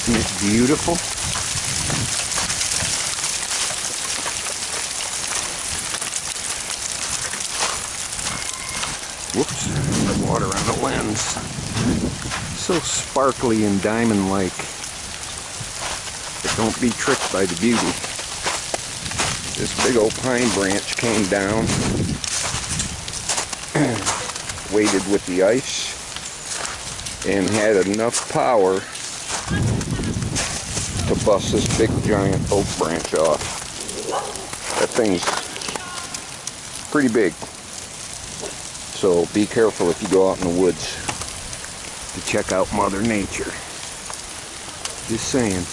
Isn't it beautiful? Whoops, water on the lens. So sparkly and diamond-like. But don't be tricked by the beauty. This big old pine branch came down, weighted with the ice, and had enough power to bust this big giant oak branch off. That thing's pretty big. So be careful if you go out in the woods to check out Mother Nature. Just saying.